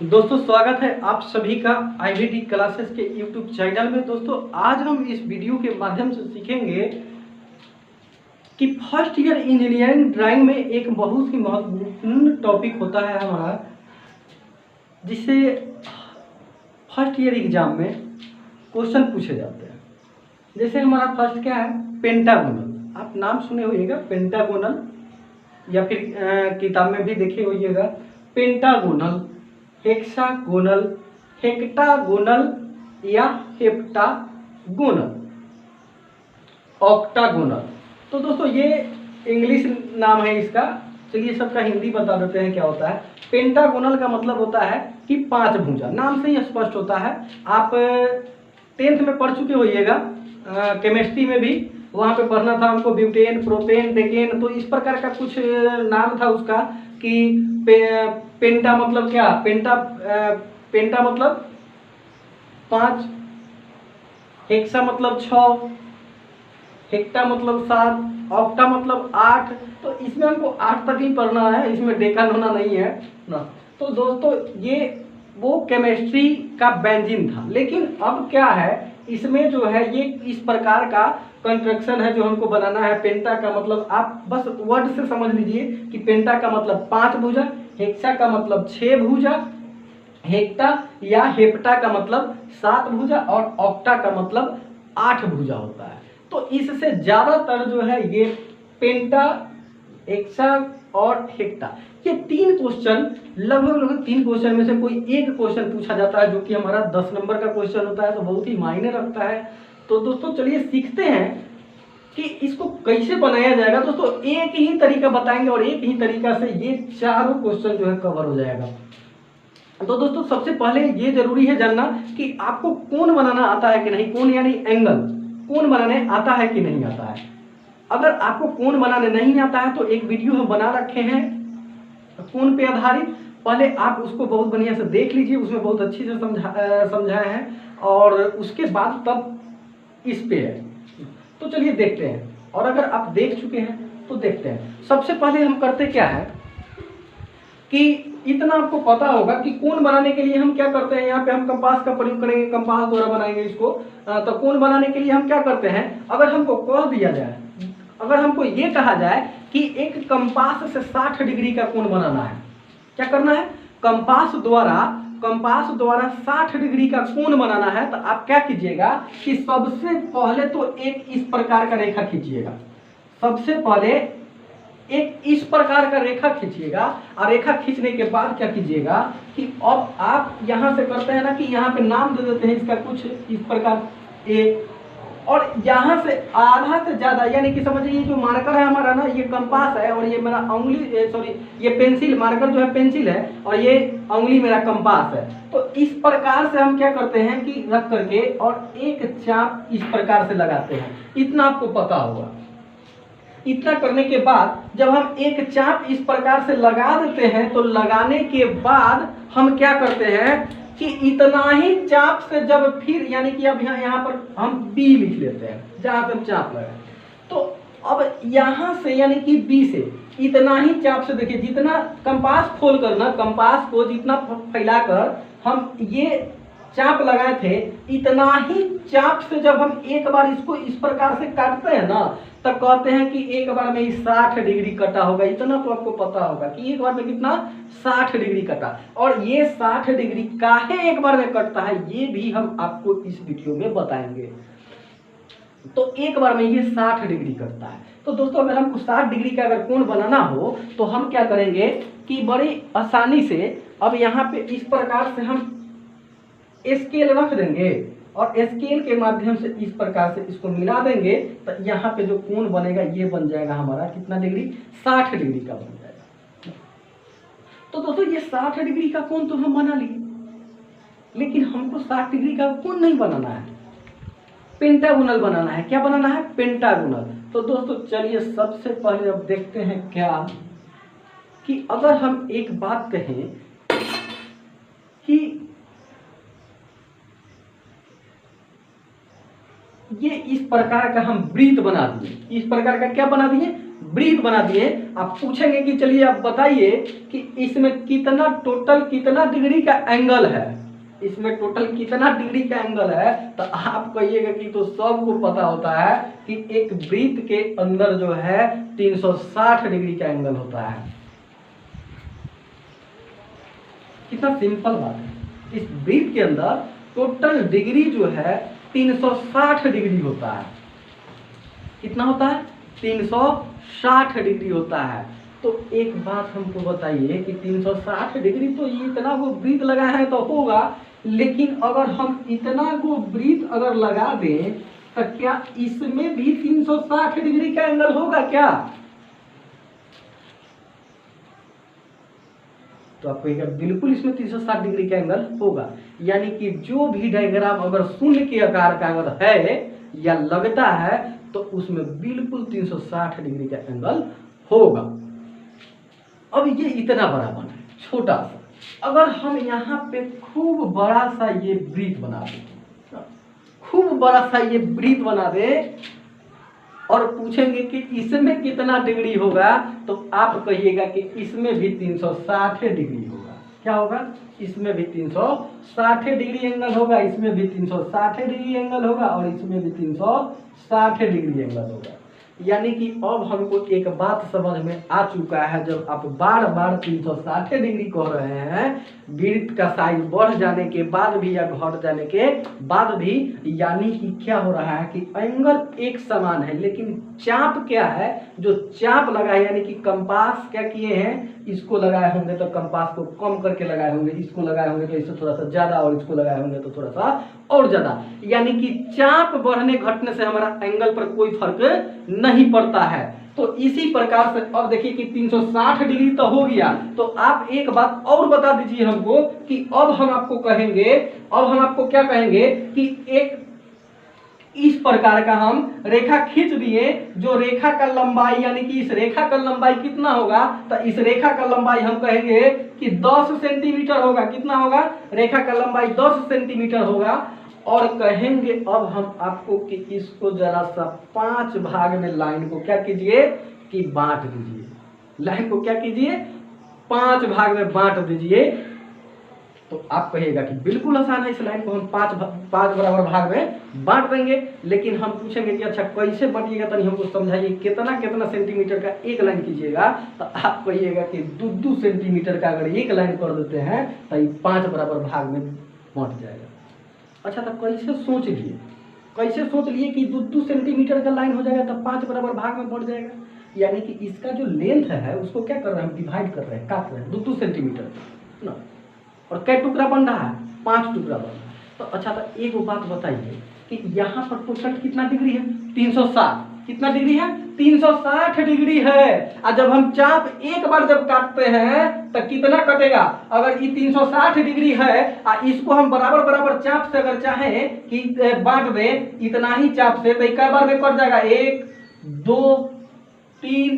दोस्तों स्वागत है आप सभी का आईवीटी क्लासेस के यूट्यूब चैनल में। दोस्तों आज हम इस वीडियो के माध्यम से सीखेंगे कि फर्स्ट ईयर इंजीनियरिंग ड्राइंग में एक बहुत ही महत्वपूर्ण टॉपिक होता है हमारा, जिससे फर्स्ट ईयर एग्जाम में क्वेश्चन पूछे जाते हैं। जैसे हमारा फर्स्ट क्या है, पेंटागोनल। आप नाम सुने होइएगा पेंटागोनल, या फिर किताब में भी देखे होइएगा पेंटागोनल, हेक्सागोनल, हेक्टागोनल या हेप्टागोनल, ऑक्टागोनल। तो दोस्तों ये इंग्लिश नाम है इसका। चलिए सबका हिंदी बता देते हैं क्या होता है। पेंटागोनल का मतलब होता है कि पांच भुजा। नाम से ही स्पष्ट होता है। आप 10th में पढ़ चुके होइएगा, केमिस्ट्री में भी वहाँ पे पढ़ना था हमको, ब्यूटेन, प्रोपेन, डेकेन। तो इस प्रकार का कुछ नाम था उसका कि पेंटा मतलब क्या, पेंटा मतलब 5, हेक्सा मतलब 6, हेक्टा मतलब 7, ऑक्टा मतलब 8। तो इसमें हमको 8 तक ही पढ़ना है, इसमें डेकन होना नहीं है ना। तो दोस्तों ये वो केमिस्ट्री का बेंजीन था, लेकिन अब क्या है, इसमें जो है ये इस प्रकार का कंस्ट्रक्शन है जो हमको बनाना है। पेंटा का मतलब आप बस वर्ड से समझ लीजिए कि पेंटा का मतलब 5 भुजा, हेक्सा का मतलब 6 भुजा, हेक्टा या हेप्टा का मतलब 7 भुजा और ऑक्टा का मतलब 8 भुजा होता है। तो इससे ज्यादातर जो है ये पेंटा, हेक्सा और हेक्टा, ये 3 क्वेश्चन लगभग 3 क्वेश्चन में से कोई एक क्वेश्चन पूछा जाता है, जो कि हमारा 10 नंबर का क्वेश्चन होता है। तो बहुत ही मायने रखता है। तो दोस्तों चलिए सीखते हैं कि इसको कैसे बनाया जाएगा। दोस्तों एक ही तरीका बताएंगे और एक ही तरीका से ये चारों क्वेश्चन जो है कवर हो जाएगा। तो दोस्तों सबसे पहले ये जरूरी है जानना कि आपको कोण बनाना आता है कि नहीं। कोण यानी एंगल, कोण बनाने आता है कि नहीं आता है। अगर आपको कोण बनाने नहीं आता है तो एक वीडियो हम बना रखे हैं कोण पे आधारित, पहले आप उसको बहुत बढ़िया से देख लीजिए, उसमें बहुत अच्छी से समझाया है, और उसके बाद तब इस पे है। तो चलिए देखते हैं, और अगर आप देख चुके हैं तो देखते हैं। सबसे पहले हम करते क्या है कि इतना आपको पता होगा कि कोण बनाने के लिए हम क्या करते हैं। यहाँ पे हम कंपास का प्रयोग करेंगे, कंपास द्वारा बनाएंगे इसको। तो कोण बनाने के लिए हम क्या करते हैं, अगर हमको कह दिया जाए, अगर हमको ये कहा जाए कि एक कंपास से 60 डिग्री का कोण बनाना है, क्या करना है, कंपास द्वारा 60 डिग्री का कोण बनाना है, तो आप क्या कीजिएगा कि सबसे पहले तो एक इस प्रकार का रेखा खींचिएगा। सबसे पहले एक इस प्रकार का रेखा खींचिएगा, और रेखा खींचने के बाद क्या कीजिएगा कि अब आप यहां से करते हैं ना कि यहाँ पे नाम दे देते हैं इसका कुछ इस प्रकार ए, और यहाँ से आधा से ज्यादा, यानी कि समझिए ये जो मार्कर है हमारा ना, ये कंपास है, और ये मेरा उंगली, सॉरी ये पेंसिल, मार्कर जो है पेंसिल है, और ये उंगली मेरा कंपास है। तो इस प्रकार से हम क्या करते हैं कि रख करके और एक चाप इस प्रकार से लगाते हैं। इतना आपको पता होगा। इतना करने के बाद जब हम एक चाप इस प्रकार से लगा देते हैं, तो लगाने के बाद हम क्या करते हैं कि इतना ही चाप से जब फिर, यानी कि अब यहाँ पर हम बी लिख लेते हैं जहां पे हम चाप लगाए। तो अब यहां से यानी कि बी से इतना ही चाप से, देखिए जितना कंपास खोल कर ना, कंपास को जितना फैलाकर हम ये चाप लगाए थे, इतना ही चाप से जब हम एक बार इसको इस प्रकार से काटते हैं ना, तब कहते हैं कि एक बार में ही 60 डिग्री कटा होगा। इतना तो आपको पता होगा कि एक बार में कितना 60 डिग्री कटा। और ये 60 डिग्री काहे एक बार में कटता है, ये भी हम आपको इस वीडियो में बताएंगे। तो एक बार में ये 60 डिग्री कटता है। तो दोस्तों अगर हमको 60 डिग्री का अगर कोण बनाना हो, तो हम क्या करेंगे कि बड़ी आसानी से अब यहाँ पे इस प्रकार से हम स्केल रख देंगे, और स्केल के माध्यम से इस प्रकार से इसको मिला देंगे, तो यहाँ पे जो कोण बनेगा ये बन जाएगा हमारा कितना डिग्री, 60 डिग्री का बन जाएगा। तो दोस्तों ये 60 डिग्री का कोण तो हम बना लिए, लेकिन हमको 60 डिग्री का कोण नहीं बनाना है, पेंटागोनल बनाना है। क्या बनाना है, पेंटागोनल। तो दोस्तों चलिए सबसे पहले अब देखते हैं क्या कि अगर हम एक बात कहें कि ये इस प्रकार का हम वृत्त बना दिए, इस प्रकार का क्या बना दिए, वृत्त बना दिए। आप पूछेंगे कि चलिए आप बताइए कि इसमें कितना टोटल कितना डिग्री का एंगल है, इसमें टोटल कितना डिग्री का एंगल है, तो आप कहिएगा कि तो सबको पता होता है कि एक वृत्त के अंदर जो है 360 डिग्री का एंगल होता है। कितना सिंपल बात है। इस वृत्त के अंदर टोटल डिग्री जो है 360 डिग्री होता है। कितना होता है? 360 डिग्री होता है। तो एक बात हमको बताइए कि 360 डिग्री तो इतना वो वृत्त लगा है तो होगा, लेकिन अगर हम इतना को वृत्त अगर लगा दें तो क्या इसमें भी 360 डिग्री का एंगल होगा क्या? तो आपको कहेगा बिल्कुल इसमें 360 डिग्री का एंगल होगा। यानी कि जो भी डायग्राम अगर शून्य के आकार का अगर है या लगता है तो उसमें बिल्कुल 360 डिग्री का एंगल होगा। अब ये इतना बड़ा बना है, छोटा सा, अगर हम यहाँ पे खूब बड़ा सा ये वृत्त बना दें, खूब बड़ा सा ये वृत्त बना दे और पूछेंगे कि इसमें कितना डिग्री होगा, तो आप कहिएगा कि इसमें भी 360 डिग्री होगा। क्या होगा? इसमें भी 360 डिग्री एंगल होगा, इसमें भी 360 डिग्री एंगल होगा और इसमें भी 360 डिग्री एंगल होगा। यानी कि अब हमको एक बात समझ में आ चुका है, जब आप बार बार 360 डिग्री कह रहे हैं, वृत्त का साइज बढ़ जाने के बाद भी या घट जाने के बाद भी, यानी कि क्या हो रहा है कि एंगल एक समान है, लेकिन चाप क्या है, जो चाप लगा है, यानी कि कंपास क्या किए हैं, इसको लगाए होंगे तो कंपास को कम करके लगाए होंगे, इसको लगाए होंगे तो इससे थोड़ा सा ज्यादा, और इसको लगाए होंगे तो थोड़ा सा और ज्यादा। यानी कि चाप बढ़ने घटने से हमारा एंगल पर कोई फर्क नहीं पड़ता है। तो इसी प्रकार से अब देखिए कि 360 डिग्री तो हो गया, तो आप एक बात और बता दीजिए हमको कि अब हम आपको कहेंगे, अब हम आपको क्या कहेंगे कि एक इस प्रकार का हम रेखा खींच दिए, जो रेखा का लंबाई, यानी कि इस रेखा का लंबाई कितना होगा, तो इस रेखा का लंबाई हम कहेंगे कि 10 सेंटीमीटर होगा। कितना होगा? रेखा का लंबाई 10 सेंटीमीटर होगा। और कहेंगे अब हम आपको कि इसको जरा सा 5 भाग में लाइन को क्या कीजिए कि बांट दीजिए। लाइन को क्या कीजिए? 5 भाग में बांट दीजिए। तो आप कहिएगा कि बिल्कुल आसान है, इस लाइन को हम 5 बराबर भाग में बांट देंगे। लेकिन हम पूछेंगे कि अच्छा कैसे बांटिएगा, तनी हमको समझाइए, कितना कितना सेंटीमीटर का एक लाइन कीजिएगा। तो आप कहिएगा कि 2 सेंटीमीटर का अगर एक लाइन कर देते हैं तो ये 5 बराबर भाग में बांट जाएगा। अच्छा, तो कैसे सोच लिए, कैसे सोच लिए कि 2 सेंटीमीटर का लाइन हो जाएगा तो 5 बराबर भाग में बढ़ जाएगा। यानी कि इसका जो लेंथ है उसको क्या कर रहे हैं, हम डिवाइड कर रहे हैं, काट रहे हैं 2 सेंटीमीटर ना। और कै टुकड़ा बन रहा है? 5 टुकड़ा बन रहा है। तो अच्छा, तो एक बात बताइए कि यहाँ पर टोटल कितना डिग्री है? 360। कितना डिग्री है? 360 डिग्री है। और जब हम चाप एक बार जब काटते हैं तो कितना कटेगा? अगर ये 360 डिग्री है और इसको हम बराबर बराबर चाप से अगर चाहें कि बांट दें इतना ही चाप से, तो कई बार में कट जाएगा? 1 2 3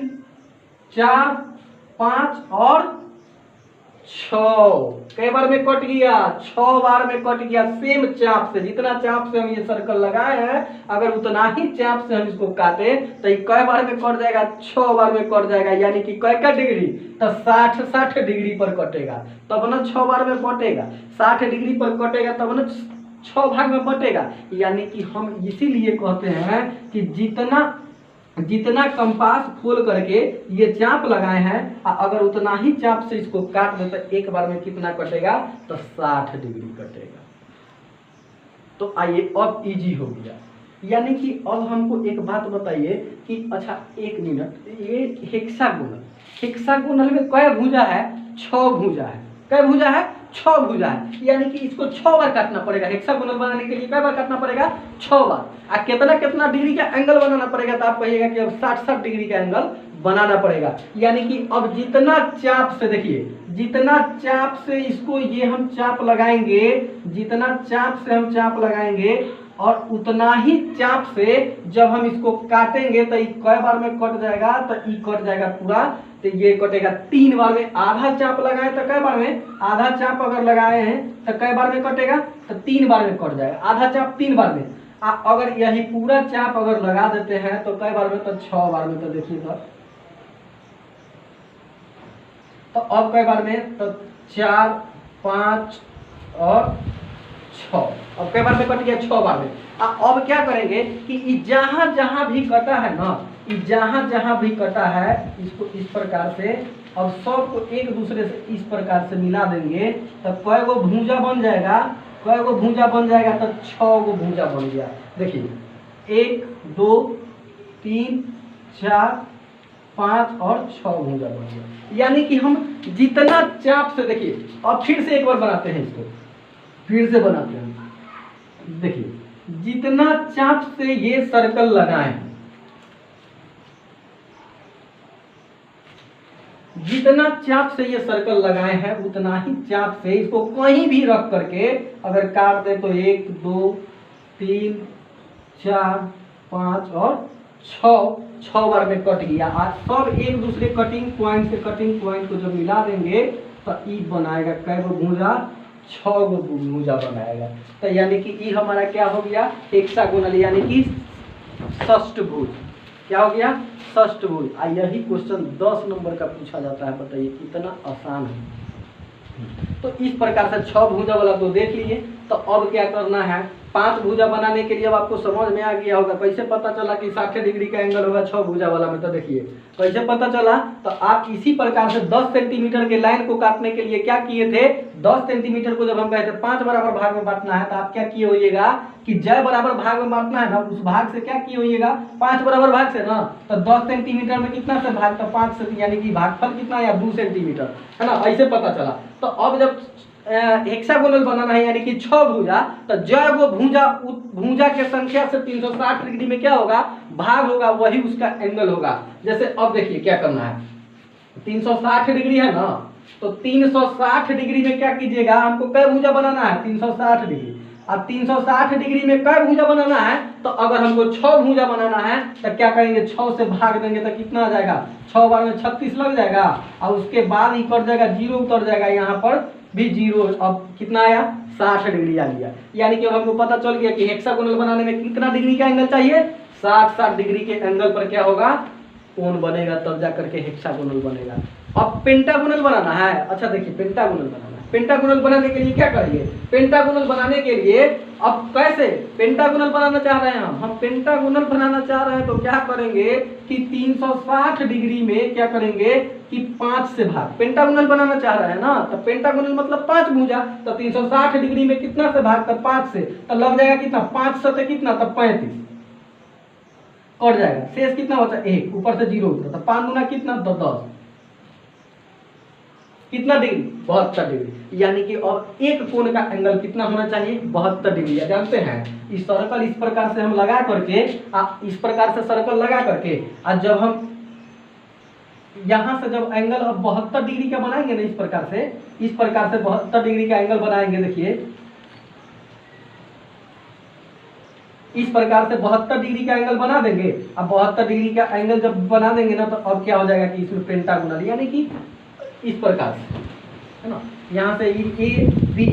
4 5 और 6। कई बार में कट गया? 6 बार में कट गया। सेम चाप से, जितना चाप से हम ये सर्कल लगाए हैं, अगर उतना ही चाप से हम इसको काटे तो ये कई बार में कट जाएगा? 6 बार में कट जाएगा। यानी कि कै डिग्री? तो 60 डिग्री पर कटेगा, तब ना 6 बार में बटेगा। 60 डिग्री पर कटेगा तब ना 6 भाग में बटेगा। यानी कि हम इसीलिए कहते हैं कि जितना कंपास खोल करके ये चाप लगाए हैं, अगर उतना ही चाप से इसको काट दे तो एक बार में कितना कटेगा? तो 60 डिग्री कटेगा। तो आइए अब इजी हो गया। यानी कि अब हमको एक बात बताइए कि अच्छा 1 मिनट, ये हेक्सागोनल में कै भुजा है? 6 भुजा है। कै भुजा है? 6 भुजा है। यानी कि इसको 6 बार काटना पड़ेगा। हेक्सागोनल बनाने के लिए कै बार काटना पड़ेगा? 6 बार। और कितना कितना डिग्री का एंगल बनाना पड़ेगा? तो आप कहिएगा कि अब 60 डिग्री का एंगल बनाना पड़ेगा। यानी कि अब जितना चाप से, देखिए जितना चाप से इसको ये हम चाप लगाएंगे, जितना चाप से हम चाप लगाएंगे और उतना ही चाप से जब हम इसको काटेंगे तो ये कै बार में कट जाएगा? तो ये कट जाएगा पूरा। तो ये कटेगा 3 बार में। आधा चाप लगाए तो कै बार में? आधा चाप अगर लगाए हैं तो कै बार में कटेगा? तो 3 बार में कट जाएगा। आधा चाप 3 बार में। अगर यही पूरा चाप अगर लगा देते हैं तो कै बार में? तो 6 बार में। तो देखिए तो तो अब कई बार में, तो 4, 5 और 6, अब कई बार में कट गया, 6 बार में। अब क्या करेंगे कि जहां जहां भी कटा है ना, जहां जहां भी कटा है इसको इस प्रकार से, अब सबको एक दूसरे से इस प्रकार से मिला देंगे, तो कई गो भुजा बन जाएगा, कई गो भुजा बन जाएगा, तो 6 गो भुजा बन गया। देखिए 1, 2, 3, 4, 5 और 6 भुजा बन गया। यानी कि हम जितना चाप से, देखिए अब फिर से एक बार बनाते हैं इसको, फिर से बनाते हैं। देखिए जितना चाप से ये सर्कल लगाएं, जितना चाप से ये सर्कल लगाए हैं उतना ही चाप से इसको कहीं भी रख करके अगर काट दे तो 1, 2, 3, 4, 5 और 6 बार में कट गया। आज सब एक दूसरे कटिंग पॉइंट से कटिंग पॉइंट को जब मिला देंगे तो ई बनाएगा कै गो भुजा, 6 गो भुजा बनाएगा। तो यानी कि ई हमारा क्या हो गया, हेक्सागोनल, यानी कि षष्ठभुज। क्या हो गया, षष्ठभुज। यही क्वेश्चन 10 नंबर का पूछा जाता है, बताइए कितना आसान है। तो इस प्रकार से 6 भुजा वाला तो देख लिए। तो अब क्या करना है, 5 भुजा बनाने के लिए अब आपको समझ में आ गया होगा कैसे पता चला कि 60 डिग्री का एंगल होगा 6 भुजा वाला में। तो देखिए कैसे पता चला, तो आप इसी प्रकार से 10 सेंटीमीटर के लाइन को काटने के लिए क्या किए थे, 10 सेंटीमीटर को जब हम कहते 5 बराबर भाग में बांटना है, तो आप क्या किए होइएगा कि जय बराबर भाग में बांटना है ना, उस भाग से क्या किए होइएगा, 5 बराबर भाग से ना, तो 10 सेंटीमीटर में कितना से भाग, तो 5 से, यानी कि भागफल कितना या 2 सेंटीमीटर है ना, ऐसे पता चला। तो अब जब हेक्सागोनल बनाना है यानी कि 6 भुजा, तो जय वो भुजा के संख्या से 360 डिग्री में क्या होगा, भाग होगा, वही उसका एंगल होगा। जैसे अब देखिए क्या करना है, 360 डिग्री है ना, तो 360 डिग्री में क्या कीजिएगा, हमको कै भुजा बनाना है, 360 डिग्री। अब 360 डिग्री में कै भुजा बनाना है, तो अगर हमको 6 भुजा बनाना है तो क्या करेंगे, 6 से भाग देंगे तो कितना आ जाएगा, 6 बार में 36 लग जाएगा, और उसके बाद ही कट जाएगा, 0 उतर जाएगा, यहाँ पर भी 0। अब कितना आया, 60 डिग्री आ गया। यानी कि अब हमको पता चल गया कि हेक्सागोनल बनाने में कितना डिग्री का एंगल चाहिए, 60 डिग्री के एंगल पर क्या होगा, कोण बनेगा, तब जा करके हेक्सागोनल बनेगा। अब पेंटागोनल बनाना है। अच्छा देखिए पेंटागोनल बनाना है, पेंटागोनल बनाने के लिए क्या करेंगे, पेंटागोनल बनाने के लिए अब कैसे पेंटागोनल बनाना चाह रहे हैं हम पेंटागोनल बनाना चाह रहे हैं, तो क्या करेंगे कि 360 डिग्री में क्या करेंगे कि 5 से भाग, पेंटागोनल बनाना चाह रहे हैं ना, तो पेंटागोनल मतलब 5 भुजा, तो 360 डिग्री में कितना से भाग, तो 5 से, तो लग जाएगा कितना, 5 से कितना, तब 35 कट जाएगा, शेष कितना होता है 1, ऊपर से 0 उतरा, तो 5 गुना कितना, तो 10, कितना डिग्री, 72 डिग्री। यानी कि अब एक कोण का एंगल कितना होना चाहिए, 72 डिग्री। जानते हैं इस सर्कल इस प्रकार से हम लगा करके, इस प्रकार से सर्कल लगा करके, और जब हम यहां से जब एंगल अब 72 डिग्री का बनाएंगे ना, इस प्रकार से 72 डिग्री का एंगल बनाएंगे। देखिए इस प्रकार से 72 डिग्री का एंगल बना देंगे। अब 72 डिग्री का एंगल जब बना देंगे ना, तो अब क्या हो जाएगा कि इसमें पेंटागोनल, यानी कि इस प्रकार से है ना, यहाँ से ए बी,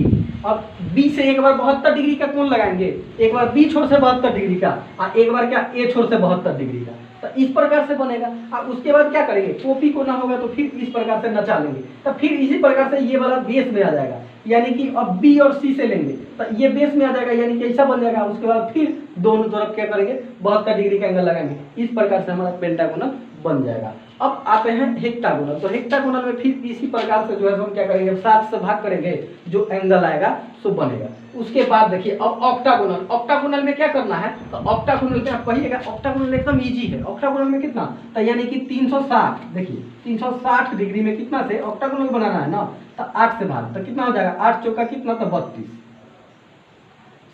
अब बी से एक बार 72 डिग्री का कोण लगाएंगे, एक बार बी छोर से 72 डिग्री का, और एक बार क्या ए छोर से 72 डिग्री का, तो इस प्रकार से बनेगा। और उसके बाद क्या करेंगे, कॉपी को ना होगा तो फिर इस प्रकार से नचा लेंगे, तो फिर इसी प्रकार से ये वाला बेस में आ जाएगा। यानी कि अब बी और सी से लेंगे तो ये बेस में आ जाएगा, यानी कि ऐसा बन जाएगा। उसके बाद फिर दोनों तरफ क्या करेंगे, 72 डिग्री का एंगल लगाएंगे, इस प्रकार से हमारा पेंटागोनल बन जाएगा। अब आते हैं हेक्टागोनल। तो हेक्टागोनल में फिर इसी प्रकार से जो है हम क्या करेंगे, 7 से भाग करेंगे, जो एंगल आएगा सो बनेगा। उसके बाद देखिए अब ऑक्टागोनल, ऑक्टागोनल में क्या करना है, तो ऑक्टागोनल में आप कहिएगा, ऑक्टागोनल एकदम इजी है। ऑक्टागोनल में कितना, तो यानी कि 360, देखिए 360 डिग्री में कितना से ऑक्टागोनल बनाना है ना, तो 8 से भाग, तो कितना हो जाएगा, 8 चौका कितना, तो 32,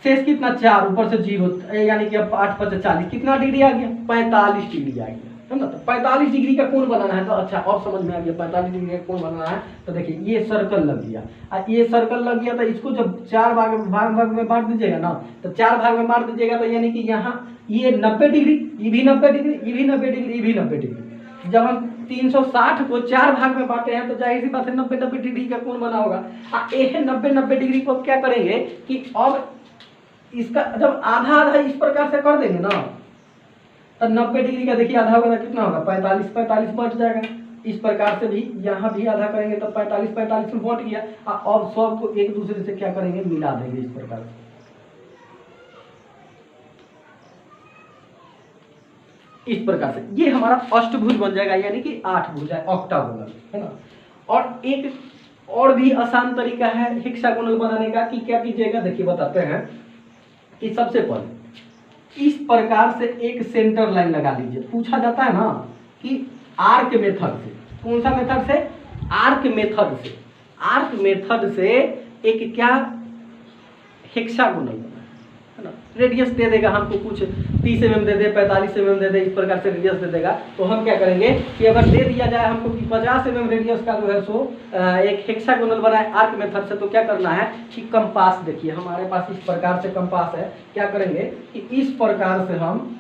शेष कितना 4, ऊपर से 0, यानी कि अब 8 5 40, कितना डिग्री आ गया, 45 डिग्री आ गया, है ना। तो 45 डिग्री का कोण बनाना है। तो अच्छा अब समझ में आ गया 45 डिग्री का कोण बनाना है। तो देखिए ये सर्कल लग गया, और ये सर्कल लग गया, तो इसको जब 4 भाग में बांट दीजिएगा ना, तो 4 भाग में बांट दीजिएगा, तो यानी कि यहाँ ये 90 डिग्री, ये भी 90 डिग्री, ये भी 90 डिग्री, ये भी 90 डिग्री। जब हम 360 को 4 भाग में बांटे हैं, तो जाहिर सी बात है 90 डिग्री का कोण बना होगा। ये 90 डिग्री को क्या करेंगे कि अब इसका जब आधा आधा इस प्रकार से कर देंगे ना, तो 90 डिग्री का देखिए आधा होगा, कितना होगा, 45 45 बढ़ जाएगा, इस प्रकार से भी यहाँ भी आधा करेंगे तो 45 45 में बंट गया। और सबको एक दूसरे से क्या करेंगे, मिला देंगे इस प्रकार से। इस प्रकार से ये हमारा अष्टभुज बन जाएगा, यानी कि 8 भुजा, ऑक्टागोनल, है ना। और एक और भी आसान तरीका है हेक्सागोनल बनाने का कि क्या कीजिएगा, देखिए बताते हैं कि सबसे पहले इस प्रकार से एक सेंटर लाइन लगा लीजिए। पूछा जाता है ना कि आर्क मेथड से, कौन सा मेथड से, आर्क मेथड से, आर्क मेथड से एक क्या हेक्सागोनल, है ना। रेडियस दे देगा हमको कुछ 30 mm दे दे, 45 mm दे दे, इस प्रकार से रेडियस दे देगा। तो हम क्या करेंगे कि अगर दे दिया जाए हमको कि 50 mm रेडियस का जो है सो एक हेक्सागोनल बना है आर्क मेथड से, तो क्या करना है कि कंपास, देखिए हमारे पास इस प्रकार से कंपास है, क्या करेंगे कि इस प्रकार से हम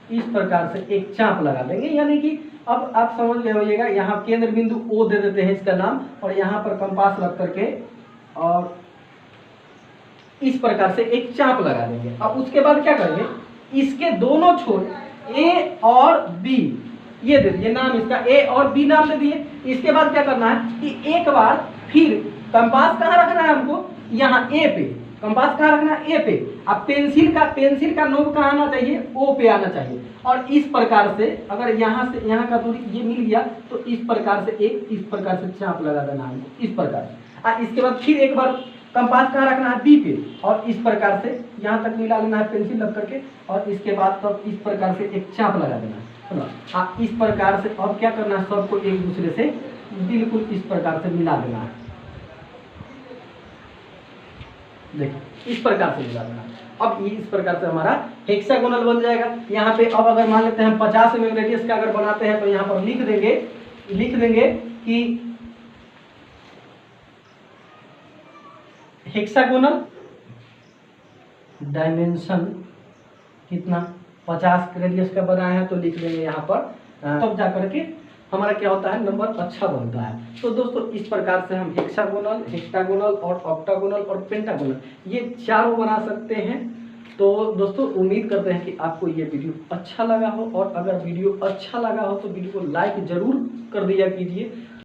इस प्रकार से एक चाप लगा देंगे। यानी कि अब आप समझ गए होइएगा, यहाँ केंद्र बिंदु ओ दे देते हैं इसका नाम, और यहाँ पर कंपास रख करके और इस प्रकार से एक चाप लगा देंगे। अब उसके बाद क्या करेंगे, इसके दोनों छोर ए और बी ये दे दिए नाम, इसका ए और बी नाम दे दिए। इसके बाद क्या करना है कि एक बार फिर कंपास कहाँ रखना है हमको, यहाँ ए पे, कंपास कहाँ रखना है, ए पे। अब पेंसिल का नोक कहाँ आना चाहिए, ओ पे आना चाहिए। और इस प्रकार से अगर यहाँ से यहाँ का दूरी ये मिल गया तो इस प्रकार से इस प्रकार से चाप लगा देना है इस प्रकार से। इसके बाद फिर एक बार कंपास कहाँ रखना है, बी पे, और इस प्रकार से यहाँ तक मिला लेना है पेंसिल रख करके, और इसके बाद तब इस प्रकार से एक चाप लगा देना है ना। इस प्रकार से अब क्या करना है, सबको एक दूसरे से बिल्कुल इस प्रकार से मिला देना है। देखिए इस प्रकार से मिला देना है। अब ये इस प्रकार से हमारा हेक्सागोनल बन जाएगा। यहाँ पे अब अगर मान लेते हैं हम 50 mm रेडियस का अगर बनाते हैं तो यहाँ पर लिख देंगे कि हेक्सागोनल डायमेंशन कितना 50 रेडियस का बना है, तो लिख देंगे यहाँ पर, तब जा करके हमारा क्या होता है, नंबर अच्छा बनता है। तो दोस्तों इस प्रकार से हम हेक्सागोनल, हेक्टागोनल और ऑक्टागोनल और पेंटागोनल ये चारों बना सकते हैं। तो दोस्तों उम्मीद करते हैं कि आपको ये वीडियो अच्छा लगा हो, और अगर वीडियो अच्छा लगा हो तो वीडियो को लाइक जरूर कर दिया कीजिए।